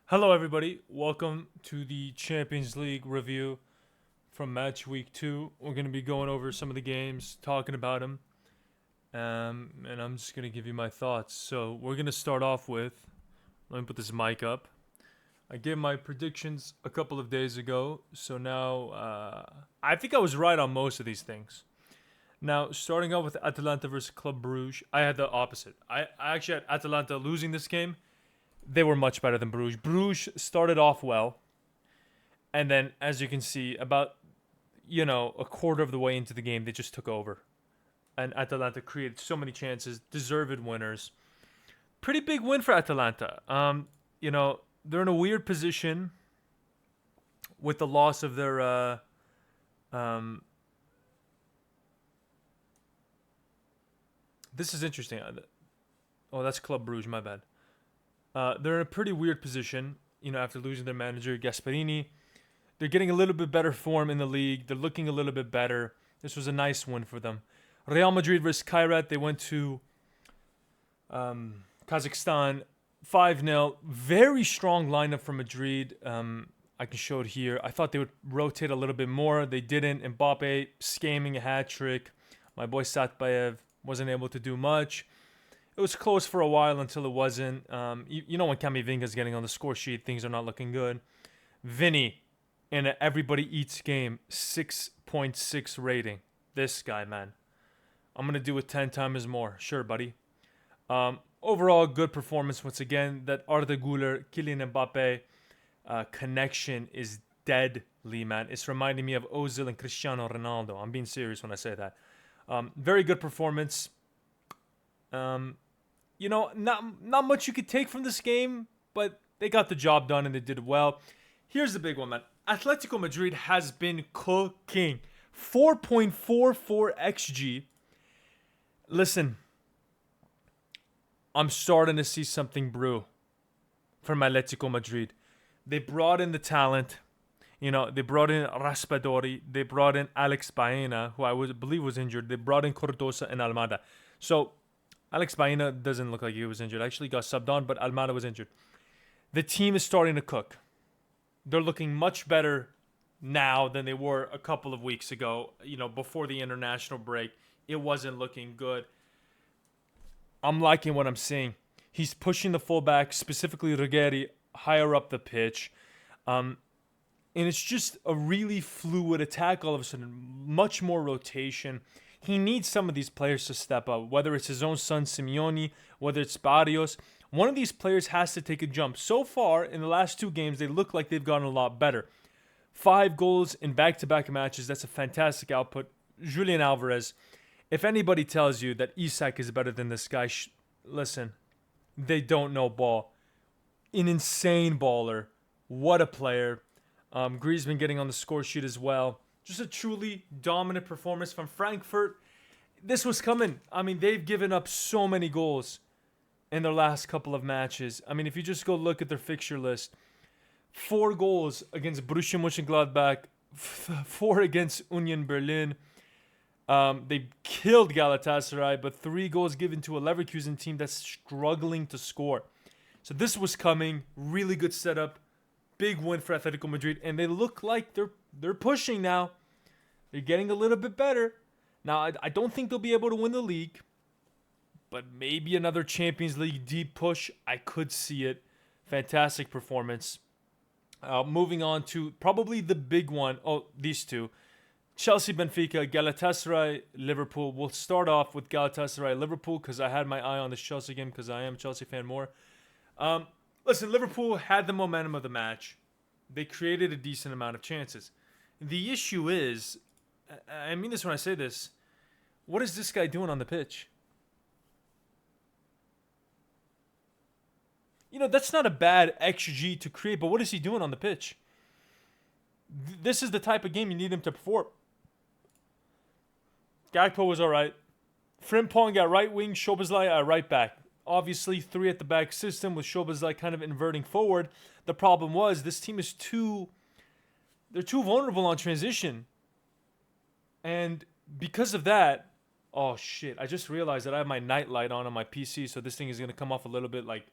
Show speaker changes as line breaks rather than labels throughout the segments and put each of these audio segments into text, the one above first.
Hello, everybody. Welcome to the Champions League review from match week 2. We're going to be going over some of the games, talking about them, and I'm just going to give you my thoughts. So, we're going to start off with, let me put this mic up. I gave my predictions a couple of days ago, so now I think I was right on most of these things. Now, starting off with Atalanta versus Club Bruges, I had the opposite. I actually had Atalanta losing this game. They were much better than Bruges. Bruges started off well, and then, as you can see, about a quarter of the way into the game, they just took over, and Atalanta created so many chances, deserved winners. Pretty big win for Atalanta. They're in a weird position with the loss of their. This is interesting. Oh, that's Club Bruges. My bad. They're in a pretty weird position, after losing their manager Gasperini. They're getting a little bit better form in the league. They're looking a little bit better. This was a nice win for them. Real Madrid versus Kairat. They went to Kazakhstan 5-0. Very strong lineup for Madrid. I can show it here. I thought they would rotate a little bit more. They didn't. Mbappe scamming a hat trick. My boy Satbayev wasn't able to do much. It was close for a while until it wasn't. When Camavinga's getting on the score sheet, things are not looking good. Vinny, in an everybody eats game, 6.6 rating. This guy, man. I'm going to do it 10 times more. Sure, buddy. Overall, good performance once again. That Arda Güler, Kylian Mbappe connection is deadly, man. It's reminding me of Ozil and Cristiano Ronaldo. I'm being serious when I say that. Very good performance. Not much you could take from this game, but they got the job done and they did well. Here's the big one, man. Atletico Madrid has been cooking. 4.44 XG. Listen, I'm starting to see something brew from Atletico Madrid. They brought in the talent. They brought in Raspadori. They brought in Alex Baena, who I believe was injured. They brought in Cordosa and Almada. So Alex Baena doesn't look like he was injured. Actually got subbed on, but Almada was injured. The team is starting to cook. They're looking much better now than they were a couple of weeks ago. Before the international break, it wasn't looking good. I'm liking what I'm seeing. He's pushing the fullback, specifically Ruggeri, higher up the pitch. And it's just a really fluid attack all of a sudden. Much more rotation. He needs some of these players to step up, whether it's his own son, Simeone, whether it's Barrios. One of these players has to take a jump. So far, in the last 2 games, they look like they've gotten a lot better. 5 goals in back-to-back matches. That's a fantastic output. Julian Alvarez. If anybody tells you that Isak is better than this guy, listen, they don't know ball. An insane baller. What a player. Griezmann getting on the score sheet as well. Just a truly dominant performance from Frankfurt. This was coming. They've given up so many goals in their last couple of matches. If you just go look at their fixture list, 4 goals against Borussia Mönchengladbach, 4 against Union Berlin. They killed Galatasaray, but 3 goals given to a Leverkusen team that's struggling to score. So this was coming. Really good setup. Big win for Atletico Madrid, and they look like they're pushing now. They're getting a little bit better. Now, I don't think they'll be able to win the league, but maybe another Champions League deep push. I could see it. Fantastic performance. Moving on to probably the big one. Oh, these two. Chelsea, Benfica, Galatasaray, Liverpool. We'll start off with Galatasaray, Liverpool, because I had my eye on this Chelsea game because I am a Chelsea fan more. Listen, Liverpool had the momentum of the match. They created a decent amount of chances. The issue is, I mean this when I say this, what is this guy doing on the pitch? That's not a bad XG to create, but what is he doing on the pitch? This is the type of game you need him to perform. Gakpo was all right. Frimpong at right wing, Szoboszlai at right back. Obviously, 3 at the back system with Szoboszlai kind of inverting forward. The problem was this team is they're too vulnerable on transition. And because of that, oh shit, I just realized that I have my night light on my PC, so this thing is going to come off a little bit like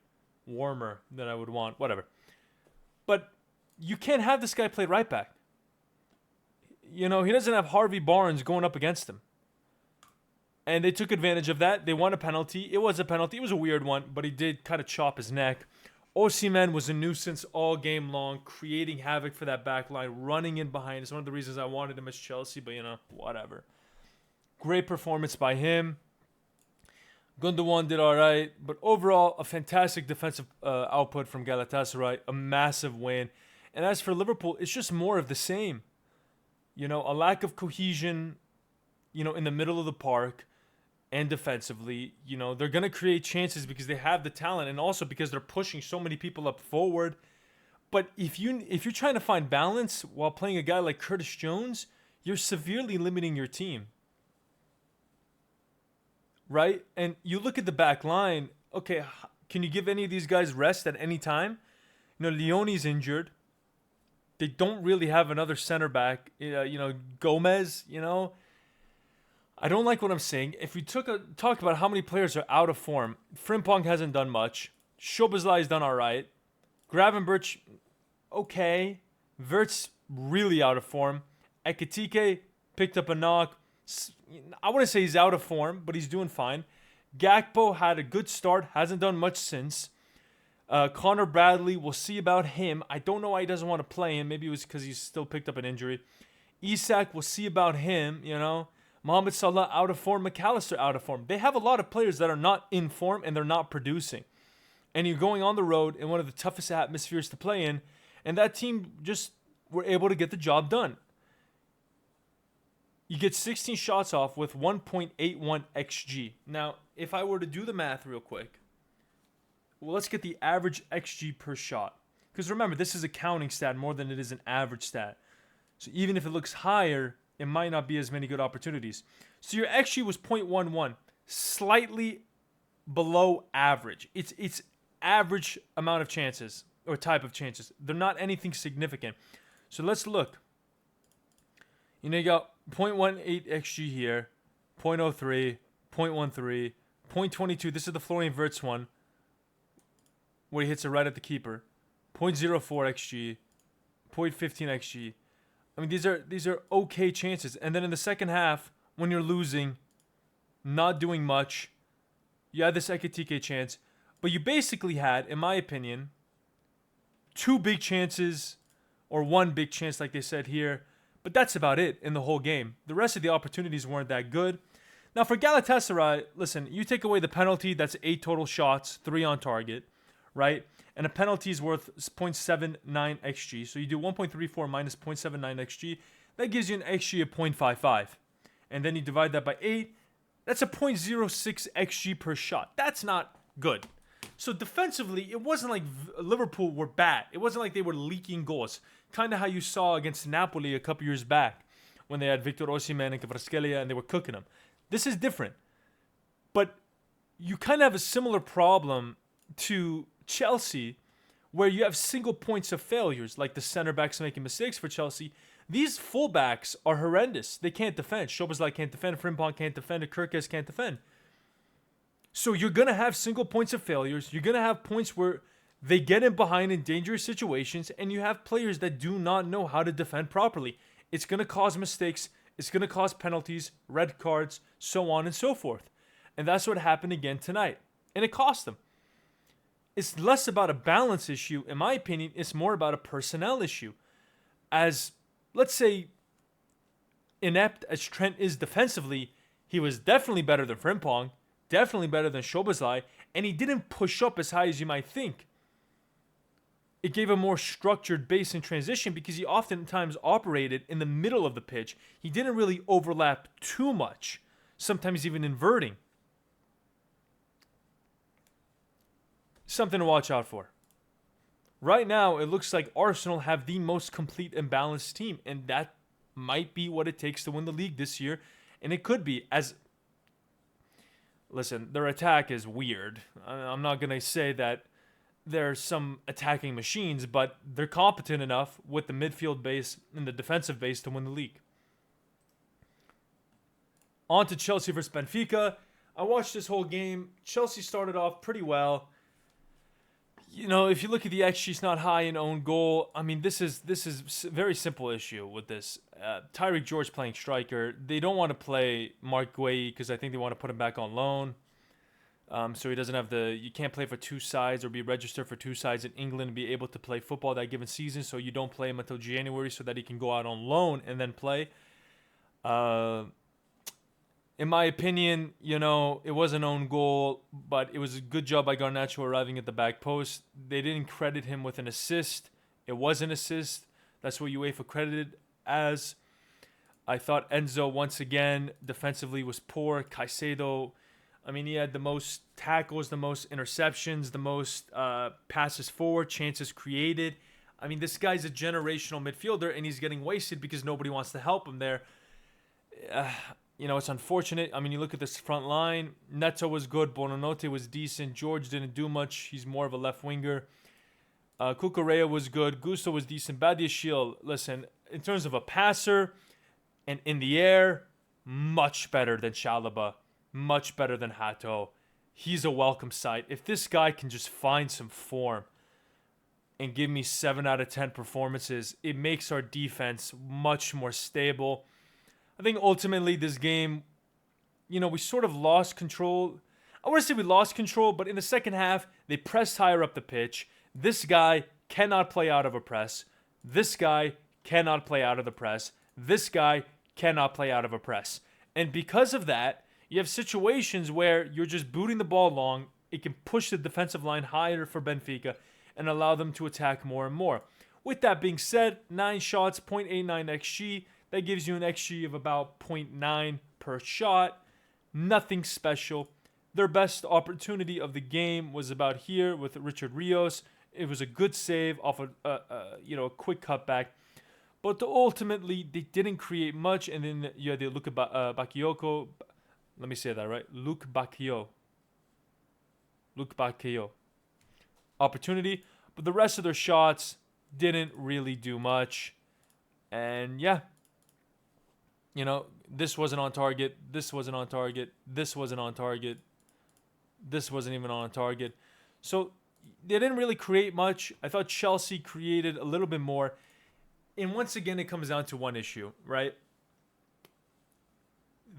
warmer than I would want. Whatever. But you can't have this guy play right back. You know, he doesn't have Harvey Barnes going up against him. And they took advantage of that. They won a penalty. It was a penalty. It was a weird one, but he did kind of chop his neck. Osimhen was a nuisance all game long, creating havoc for that back line, running in behind. It's one of the reasons I wanted him as Chelsea, but, you know, whatever. Great performance by him. Gundogan did all right, but overall, a fantastic defensive output from Galatasaray, a massive win. And as for Liverpool, it's just more of the same. You know, a lack of cohesion, you know, in the middle of the park and defensively. You know, they're going to create chances because they have the talent and also because they're pushing so many people up forward. But if you're trying to find balance while playing a guy like Curtis Jones, you're severely limiting your team. Right? And you look at the back line, okay, can you give any of these guys rest at any time? You know, Leone's injured. They don't really have another center back. You know, Gomez, you know. I don't like what I'm saying. If we talk about how many players are out of form, Frimpong hasn't done much. Szoboszlai's done all right. Gravenberch, okay. Wirtz, really out of form. Ekitike picked up a knock. I wouldn't say he's out of form, but he's doing fine. Gakpo had a good start, hasn't done much since. Connor Bradley, we'll see about him. I don't know why he doesn't want to play him. Maybe it was because he's still picked up an injury. Isak, we'll see about him, you know. Mohamed Salah out of form. McAllister out of form. They have a lot of players that are not in form and they're not producing. And you're going on the road in one of the toughest atmospheres to play in, and that team just were able to get the job done. You get 16 shots off with 1.81 XG. Now, if I were to do the math real quick, well, let's get the average XG per shot. Because remember, this is a counting stat more than it is an average stat. So even if it looks higher, it might not be as many good opportunities. So your XG was 0.11, slightly below average. It's average amount of chances or type of chances. They're not anything significant. So let's look. You know, you got 0.18 XG here, 0.03, 0.13, 0.22. This is the Florian Wirtz one, where he hits it right at the keeper. 0.04 XG, 0.15 XG. I mean, these are okay chances. And then in the second half, when you're losing, not doing much, you had this Ekitike chance. But you basically had, in my opinion, two big chances, or one big chance like they said here. But that's about it in the whole game. The rest of the opportunities weren't that good. Now for Galatasaray, listen, you take away the penalty, that's 8 total shots, 3 on target, right? And a penalty is worth 0.79 XG. So you do 1.34 minus 0.79 XG. That gives you an XG of 0.55. And then you divide that by 8. That's a 0.06 XG per shot. That's not good. So defensively, it wasn't like Liverpool were bad. It wasn't like they were leaking goals. Kind of how you saw against Napoli a couple years back when they had Victor Osimhen and Kvaratskhelia and they were cooking them. This is different. But you kind of have a similar problem to Chelsea where you have single points of failures, like the center backs making mistakes for Chelsea. These fullbacks are horrendous. They can't defend. Szoboszlai can't defend. Frimpong can't defend. Kirkes can't defend. So you're going to have single points of failures. You're going to have points where they get in behind in dangerous situations, and you have players that do not know how to defend properly. It's going to cause mistakes. It's going to cause penalties, red cards, so on and so forth. And that's what happened again tonight. And it cost them. It's less about a balance issue. In my opinion, it's more about a personnel issue. As, let's say, inept as Trent is defensively, he was definitely better than Frimpong, definitely better than Szoboszlai, and he didn't push up as high as you might think. It gave a more structured base in transition because he oftentimes operated in the middle of the pitch. He didn't really overlap too much, sometimes even inverting. Something to watch out for. Right now, it looks like Arsenal have the most complete and balanced team, and that might be what it takes to win the league this year, and it could be. Listen, their attack is weird. I'm not going to say that they're some attacking machines, but they're competent enough with the midfield base and the defensive base to win the league. On to Chelsea versus Benfica. I watched this whole game. Chelsea started off pretty well. If you look at the XG, it's not high in own goal. I mean, this is very simple issue with this. Tyreek George playing striker. They don't want to play Mark Gueye because I think they want to put him back on loan. So he doesn't have you can't play for two sides or be registered for two sides in England and be able to play football that given season. So you don't play him until January so that he can go out on loan and then play. In my opinion, it was an own goal, but it was a good job by Garnacho arriving at the back post. They didn't credit him with an assist. It was an assist. That's what UEFA credited as. I thought Enzo, once again, defensively was poor. Caicedo, he had the most tackles, the most interceptions, the most passes forward, chances created. This guy's a generational midfielder, and he's getting wasted because nobody wants to help him there. It's unfortunate. You look at this front line. Neto was good. Buonanotte was decent. George didn't do much. He's more of a left winger. Cucurella was good. Gusto was decent. Badiashile, listen, in terms of a passer and in the air, much better than Chalobah. Much better than Hato. He's a welcome sight. If this guy can just find some form and give me 7 out of 10 performances, it makes our defense much more stable. I think ultimately this game, we sort of lost control. I wouldn't say we lost control, but in the second half, they pressed higher up the pitch. This guy cannot play out of a press. This guy cannot play out of the press. This guy cannot play out of a press. And because of that, you have situations where you're just booting the ball long. It can push the defensive line higher for Benfica and allow them to attack more and more. With that being said, 9 shots, 0.89 XG. That gives you an XG of about 0.9 per shot. Nothing special. Their best opportunity of the game was about here with Richard Rios. It was a good save off a quick cutback. But ultimately, they didn't create much. And then you had the Luke Bakayoko. Let me say that right. Luke Bakio opportunity. But the rest of their shots didn't really do much. And yeah. This wasn't on target. This wasn't on target. This wasn't on target. This wasn't even on target. So they didn't really create much. I thought Chelsea created a little bit more. And once again, it comes down to one issue, right?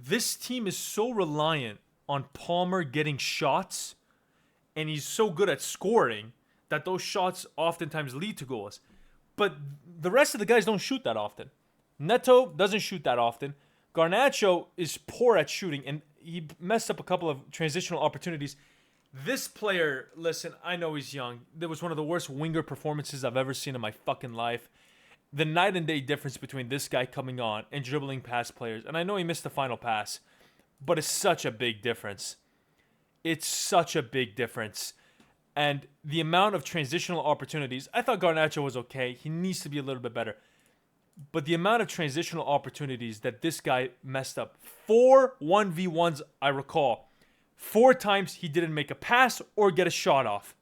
This team is so reliant on Palmer getting shots, and he's so good at scoring that those shots oftentimes lead to goals. But the rest of the guys don't shoot that often. Neto doesn't shoot that often. Garnacho is poor at shooting, and he messed up a couple of transitional opportunities. This player, listen, I know he's young. That was one of the worst winger performances I've ever seen in my fucking life. The night and day difference between this guy coming on and dribbling past players. And I know he missed the final pass, but it's such a big difference. It's such a big difference. And the amount of transitional opportunities, I thought Garnacho was okay. He needs to be a little bit better. But the amount of transitional opportunities that this guy messed up. 4 1v1s, I recall. 4 times he didn't make a pass or get a shot off.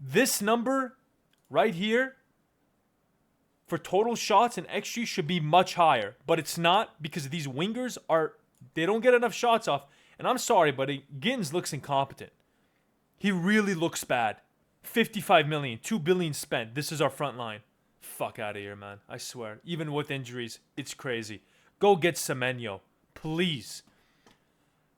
This number right here for total shots and XG should be much higher. But it's not because these wingers they don't get enough shots off. And I'm sorry, but Gittins looks incompetent. He really looks bad. 55 million, 2 billion spent. This is our front line. Fuck out of here, man. I swear. Even with injuries, it's crazy. Go get Semenyo, please.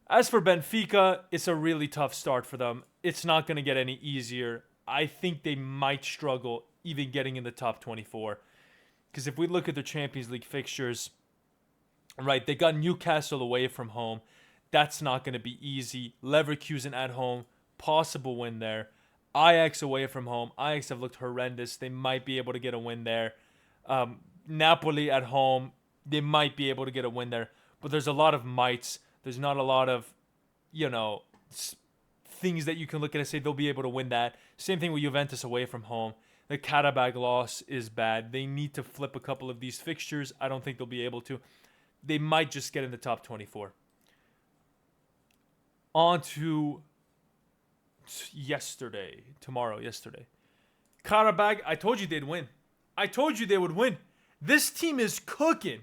As for Benfica, it's a really tough start for them. It's not going to get any easier. I think they might struggle even getting in the top 24. Because if we look at their Champions League fixtures, right, they got Newcastle away from home. That's not going to be easy. Leverkusen at home, possible win there. Ajax away from home. Ajax have looked horrendous. They might be able to get a win there. Napoli at home. They might be able to get a win there. But there's a lot of mights. There's not a lot of, things that you can look at and say they'll be able to win that. Same thing with Juventus away from home. The Karabag loss is bad. They need to flip a couple of these fixtures. I don't think they'll be able to. They might just get in the top 24. On to yesterday. Karabag, I told you they'd win. I told you they would win. This team is cooking.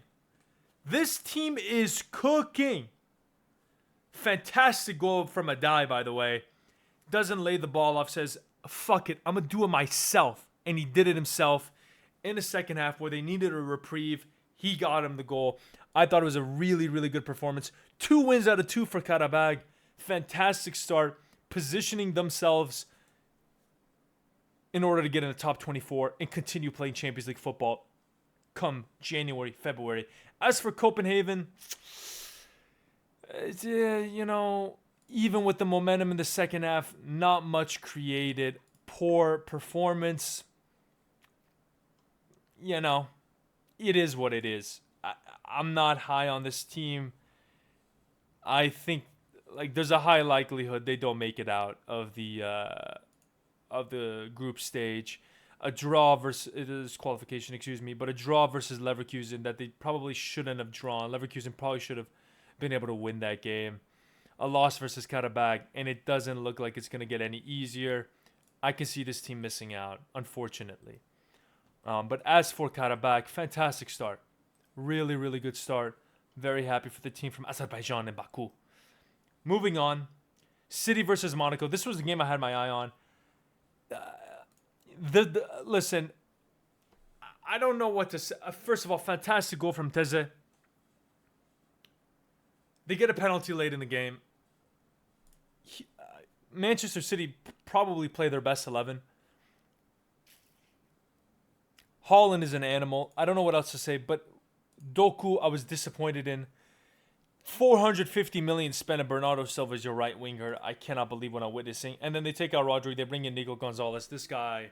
Fantastic goal from Adai, by the way. Doesn't lay the ball off, says fuck it, I'm going to do it myself. And he did it himself in the second half where they needed a reprieve. He got him the goal. I thought it was a really, really good performance. 2 wins out of 2 for Qarabağ. Fantastic start, positioning themselves in order to get in the top 24 and continue playing Champions League football come January, February. As for Copenhagen, even with the momentum in the second half, not much created. Poor performance. It is what it is. I'm not high on this team. I think there's a high likelihood they don't make it out of the group stage. A draw versus qualification, but a draw versus Leverkusen that they probably shouldn't have drawn. Leverkusen probably should have been able to win that game. A loss versus Qarabağ, and it doesn't look like it's going to get any easier. I can see this team missing out, unfortunately. But as for Qarabağ, fantastic start. Really, really good start. Very happy for the team from Azerbaijan and Baku. Moving on, City versus Monaco. This was the game I had my eye on. Listen, I don't know what to say. First of all, fantastic goal from Teze. They get a penalty late in the game. Manchester City probably play their best 11. Haaland is an animal. I don't know what else to say, but Doku, I was disappointed in. 450 million spent on Bernardo Silva as your right winger. I cannot believe what I'm witnessing. And then they take out Rodri. They bring in Nico Gonzalez. This guy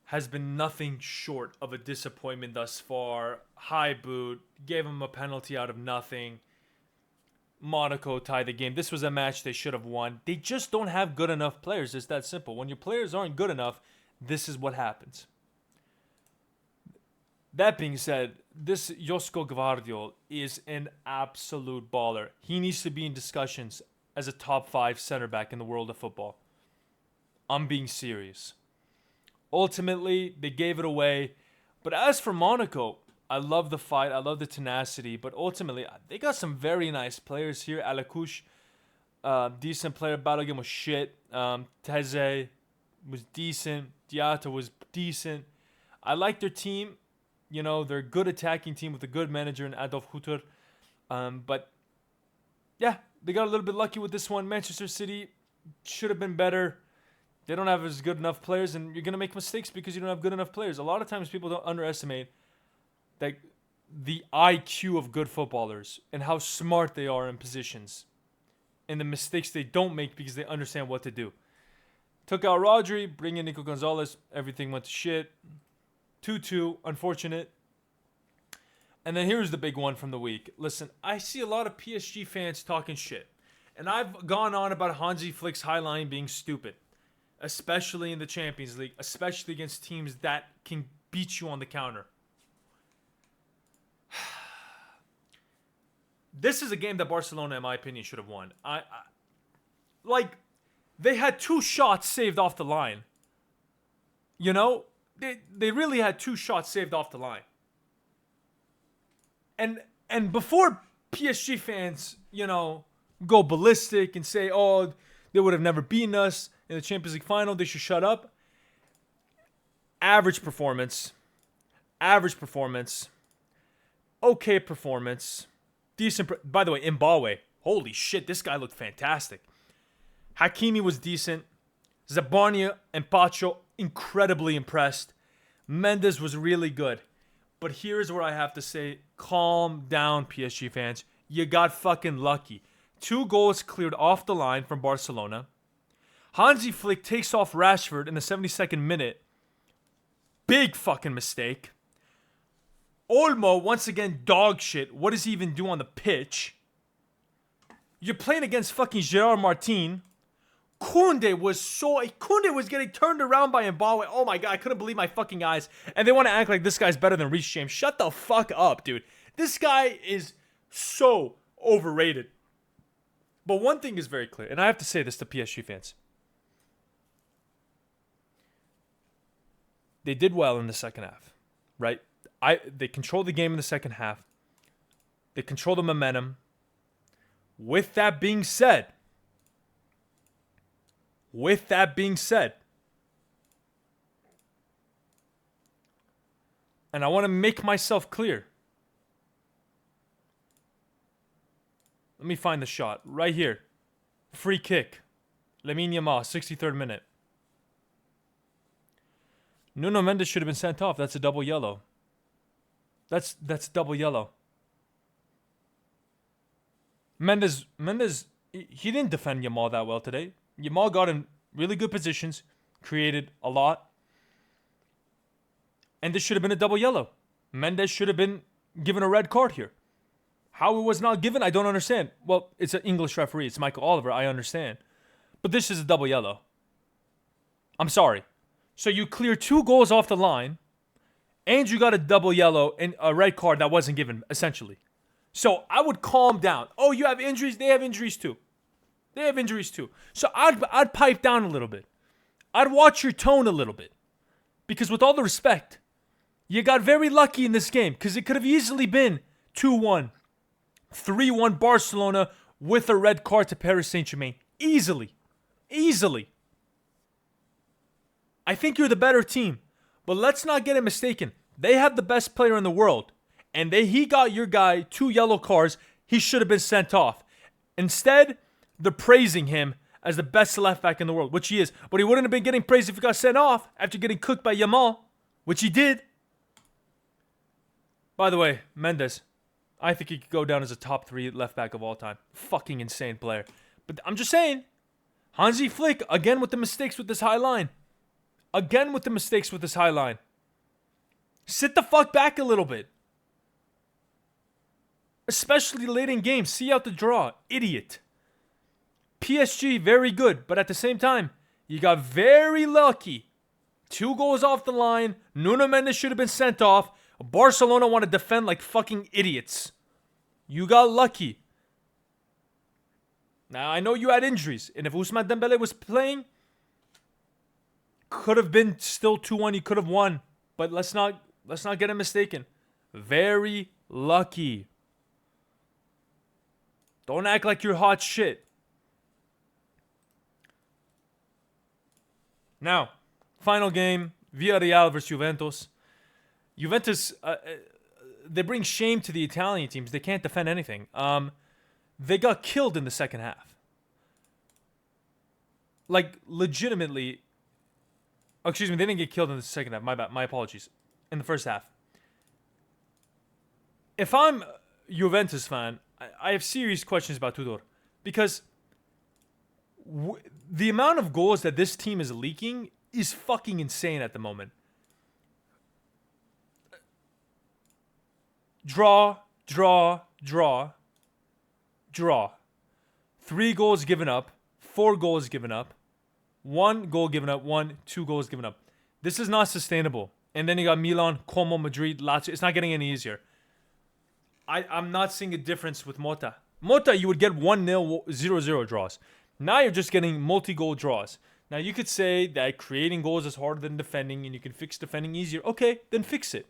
has been nothing short of a disappointment thus far. High boot. Gave him a penalty out of nothing. Monaco tied the game. This was a match they should have won. They just don't have good enough players. It's that simple. When your players aren't good enough, this is what happens. That being said, this Josko Gvardiol is an absolute baller. He needs to be in discussions as a top 5 center back in the world of football. I'm being serious. Ultimately, they gave it away. But as for Monaco, I love the fight. I love the tenacity. But ultimately, they got some very nice players here. Alakush, decent player. Balogun was shit. Teze was decent. Diatta was decent. I like their team. They're a good attacking team with a good manager in Adolf Hutter. But, yeah, they got a little bit lucky with this one. Manchester City should have been better. They don't have as good enough players, and you're going to make mistakes because you don't have good enough players. A lot of times people don't underestimate the IQ of good footballers and how smart they are in positions and the mistakes they don't make because they understand what to do. Took out Rodri, bring in Nico Gonzalez. Everything went to shit. 2-2, unfortunate. And then here's the big one from the week. Listen, I see a lot of PSG fans talking shit. And I've gone on about Hansi Flick's high line being stupid. Especially in the Champions League. Especially against teams that can beat you on the counter. This is a game that Barcelona, in my opinion, should have won. They had 2 shots saved off the line. They really had 2 shots saved off the line. And before PSG fans, go ballistic and say, oh, they would have never beaten us in the Champions League final, they should shut up. Average performance. Okay performance. Decent. By the way, Mbawe. Holy shit, this guy looked fantastic. Hakimi was decent. Zabarnia and Pacho, incredibly impressed. Mendes was really good. But here's where I have to say, calm down, PSG fans. You got fucking lucky. 2 goals cleared off the line from Barcelona. Hansi Flick takes off Rashford in the 72nd minute. Big fucking mistake. Olmo, once again, dog shit. What does he even do on the pitch? You're playing against fucking Gerard Martin. Koundé was getting turned around by Mbawe. Oh my god, I couldn't believe my fucking eyes. And they want to act like this guy's better than Reece James. Shut the fuck up, dude. This guy is so overrated. But one thing is very clear, and I have to say this to PSG fans. They did well in the second half, right? They controlled the game in the second half. They controlled the momentum. With that being said, And I want to make myself clear. Let me find the shot. Right here. Free kick. Lamine Yamal, 63rd minute. Nuno Mendes should have been sent off. That's a double yellow. That's double yellow. Mendes, he didn't defend Yamal that well today. Yamal got in really good positions, created a lot. And this should have been a double yellow. Mendes should have been given a red card here. How it was not given, I don't understand. Well, it's an English referee. It's Michael Oliver. I understand. But this is a double yellow. I'm sorry. So you clear 2 goals off the line, and you got a double yellow and a red card that wasn't given, essentially. So I would calm down. Oh, you have injuries? They have injuries too. They have injuries too. So I'd pipe down a little bit. I'd watch your tone a little bit. Because with all the respect, you got very lucky in this game. Because it could have easily been 2-1, 3-1 Barcelona with a red card to Paris Saint-Germain. Easily. Easily. I think you're the better team. But let's not get it mistaken. They have the best player in the world. And he got your guy 2 yellow cards. He should have been sent off. Instead, they're praising him as the best left back in the world, which he is. But he wouldn't have been getting praised if he got sent off after getting cooked by Yamal, which he did. By the way, Mendes, I think he could go down as a top 3 left back of all time. Fucking insane player. But I'm just saying, Hansi Flick, again with the mistakes with this high line. Again with the mistakes with this high line. Sit the fuck back a little bit. Especially late in games. See out the draw. Idiot. PSG, very good. But at the same time, you got very lucky. 2 goals off the line. Nuno Mendes should have been sent off. Barcelona want to defend like fucking idiots. You got lucky. Now, I know you had injuries. And if Ousmane Dembele was playing, could have been still 2-1. You could have won. But let's not get it mistaken. Very lucky. Don't act like you're hot shit. Now, final game. Villarreal versus Juventus. Juventus, they bring shame to the Italian teams. They can't defend anything. They got killed in the second half. Like, legitimately. Oh, excuse me, they didn't get killed in the second half. My bad. My apologies. In the first half. If I'm a Juventus fan, I have serious questions about Tudor. Because the amount of goals that this team is leaking is fucking insane at the moment. Draw. 3 goals given up. 4 goals given up. 1 goal given up. 2 goals given up. This is not sustainable. And then you got Milan, Como, Madrid, Lazio. It's not getting any easier. I'm not seeing a difference with Mota. Mota, you would get 1-0, 0-0 draws. Now you're just getting multi-goal draws. Now you could say that creating goals is harder than defending and you can fix defending easier. Okay, then fix it.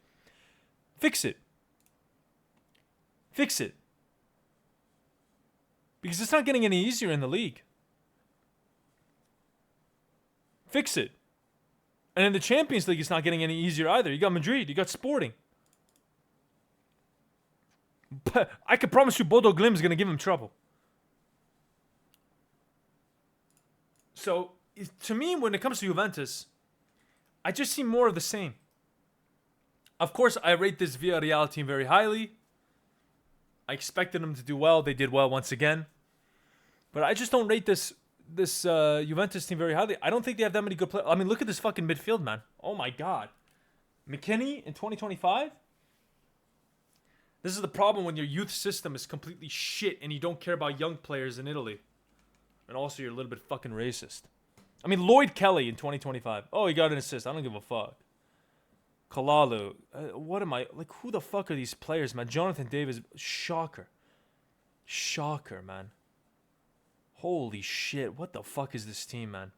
Fix it. Fix it. Because it's not getting any easier in the league. Fix it. And in the Champions League, it's not getting any easier either. You got Madrid, you got Sporting. But I can promise you Bodo Glimt is going to give him trouble. So, to me, when it comes to Juventus, I just see more of the same. Of course, I rate this Villarreal team very highly. I expected them to do well. They did well once again. But I just don't rate this Juventus team very highly. I don't think they have that many good players. I mean, look at this fucking midfield, man. Oh, my God. McKennie in 2025? This is the problem when your youth system is completely shit and you don't care about young players in Italy. And also, you're a little bit fucking racist. I mean, Lloyd Kelly in 2025. Oh, he got an assist. I don't give a fuck. Kalalu. What am I... Like, who the fuck are these players, man? Jonathan Davis. Shocker. Shocker, man. Holy shit. What the fuck is this team, man?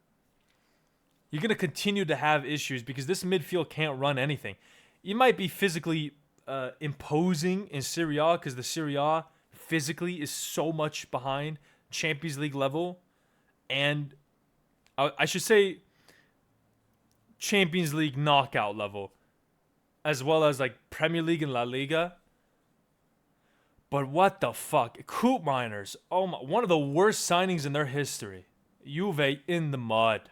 You're going to continue to have issues because this midfield can't run anything. You might be physically imposing in Serie A because the Serie A physically is so much behind Champions League level. And I should say Champions League knockout level. as well as like Premier League and La Liga. But what the fuck? Coop Miners. Oh my, one of the worst signings in their history. Juve in the mud.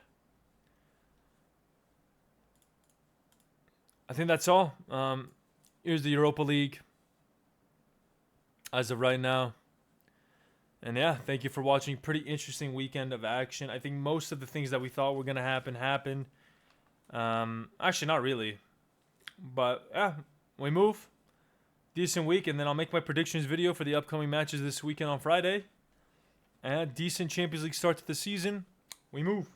I think that's all. Here's the Europa League as of right now. And yeah, thank you for watching. Pretty interesting weekend of action. I think most of the things that we thought were going to happen happened. Actually, not really. But yeah, we move. Decent week, and then I'll make my predictions video for the upcoming matches this weekend on Friday. And decent Champions League start to the season. We move.